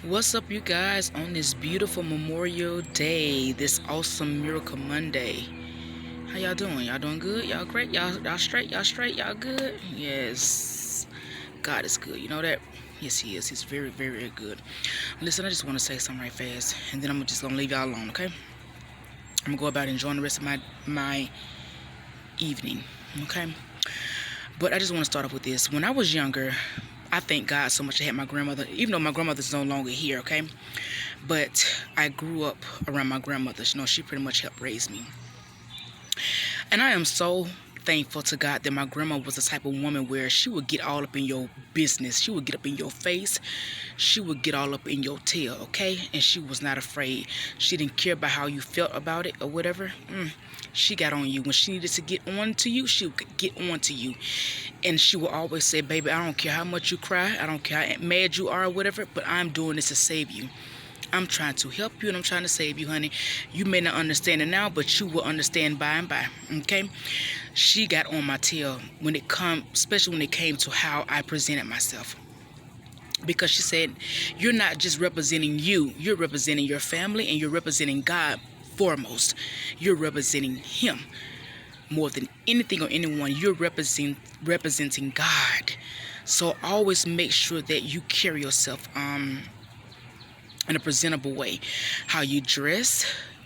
What's up, you guys, on this beautiful Memorial Day, this awesome Miracle Monday? How y'all doing? Y'all doing good? Y'all great? Y'all straight? Y'all straight? Y'all good? Yes. God is good. You know that? Yes, He is. He's very, very, very good. Listen, I just want to say something right fast, and then I'm just gonna leave y'all alone. Okay? I'm gonna go about enjoying the rest of my evening. Okay? But I just want to start off with this. When I was younger, I thank God so much I had my grandmother, even though my grandmother's no longer here, okay? But I grew up around my grandmother. You know, she pretty much helped raise me. And I am so thankful to God that my grandma was the type of woman where she would get all up in your business. She would get up in your face. She would get all up in your tail, okay? And she was not afraid. She didn't care about how you felt about it or whatever. She got on you. When she needed to get on to you, she would get on to you. And she will always say, baby, I don't care how much you cry. I don't care how mad you are or whatever, but I'm doing this to save you. I'm trying to help you and I'm trying to save you, honey. You may not understand it now, but you will understand by and by, okay? She got on my tail when it come, especially when it came to how I presented myself. Because she said, you're not just representing you, you're representing your family and you're representing God foremost. You're representing Him more than anything or anyone. You're representing God. So always make sure that you carry yourself in a presentable way. How you dress,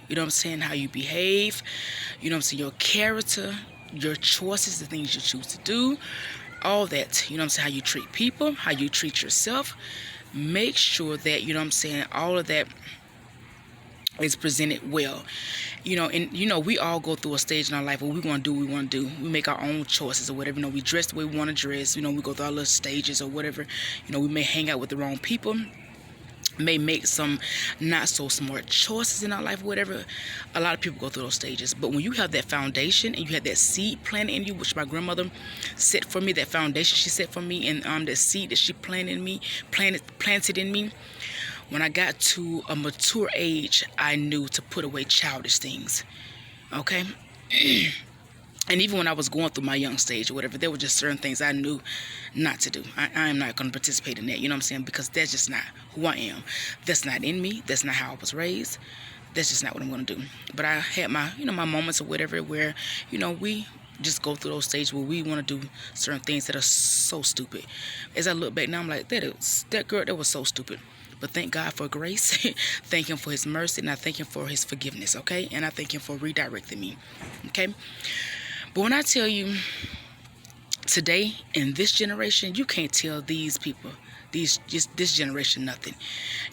you know what I'm saying, how you behave, you know what I'm saying, your character, your choices, the things you choose to do, all that, you know what I'm saying, how you treat people, how you treat yourself. Make sure that, you know what I'm saying, all of that is presented well. You know, and you know, we all go through a stage in our life where we want to do what we want to do. We make our own choices or whatever. You know, we dress the way we want to dress. You know, we go through our little stages or whatever. You know, we may hang out with the wrong people, may make some not so smart choices in our life or whatever. A lot of people go through those stages. But when you have that foundation and you have that seed planted in you, which my grandmother set for me, that foundation she set for me, and the seed that she planted in me, when I got to a mature age, I knew to put away childish things. Okay? And even when I was going through my young stage or whatever, there were just certain things I knew not to do. I am not going to participate in that, you know what I'm saying? Because that's just not who I am. That's not in me. That's not how I was raised. That's just not what I'm going to do. But I had my, you know, my moments or whatever where, you know, we just go through those stages where we want to do certain things that are so stupid. As I look back now, I'm like, that was so stupid. But thank God for grace. Thank Him for His mercy. And I thank Him for His forgiveness, okay? And I thank Him for redirecting me, okay? But when I tell you, today, in this generation, you can't tell these people, this generation, nothing.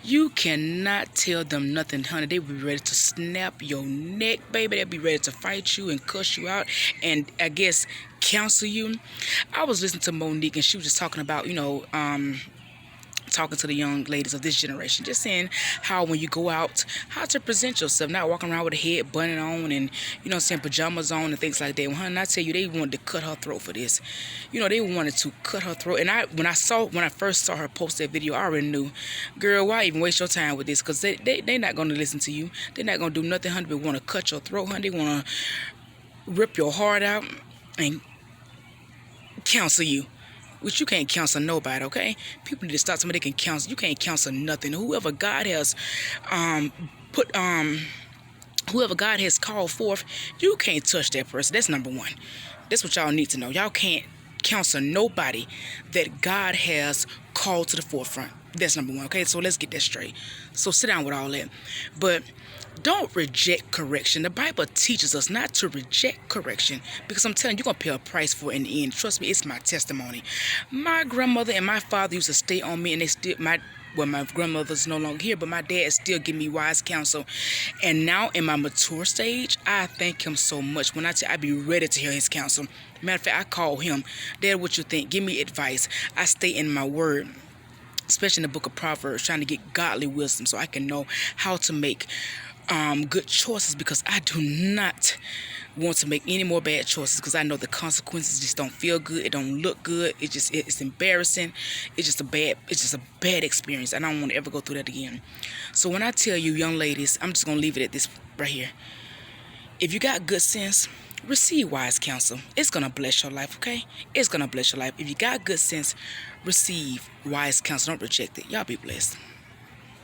You cannot tell them nothing, honey. They will be ready to snap your neck, baby. They'll be ready to fight you and cuss you out and, I guess, counsel you. I was listening to Monique, and she was just talking about, you know, talking to the young ladies of this generation, just saying how when you go out, how to present yourself, not walking around with a head bunning on and, you know, saying pajamas on and things like that. Well, honey, I tell you, they wanted to cut her throat for this. You know, they wanted to cut her throat. And when I first saw her post that video, I already knew, girl, why even waste your time with this? Because they're not going to listen to you. They're not going to do nothing, honey, but want to cut your throat, honey. They want to rip your heart out and counsel you. Which you can't counsel nobody, okay? People need to stop somebody they can counsel. You can't counsel nothing. Whoever God has whoever God has called forth, you can't touch that person. That's number one. That's what y'all need to know. Y'all can't counsel nobody that God has called to the forefront. That's number one, okay? So let's get that straight. So sit down with all that. But don't reject correction. The Bible teaches us not to reject correction, because I'm telling you, you're going to pay a price for it in the end. Trust me, it's my testimony. My grandmother and my father used to stay on me, and they still, my grandmother's no longer here, but my dad still give me wise counsel. And now in my mature stage, I thank him so much. When I be ready to hear his counsel. Matter of fact, I call him, Dad, what you think? Give me advice. I stay in my word, especially in the book of Proverbs, trying to get godly wisdom so I can know how to make good choices, because I do not want to make any more bad choices, because I know the consequences just don't feel good. It don't look good. It's embarrassing. It's just a bad experience. I don't want to ever go through that again. So when I tell you, young ladies, I'm just going to leave it at this right here. If you got good sense, receive wise counsel. It's going to bless your life, okay? It's going to bless your life. If you got good sense, receive wise counsel. Don't reject it. Y'all be blessed.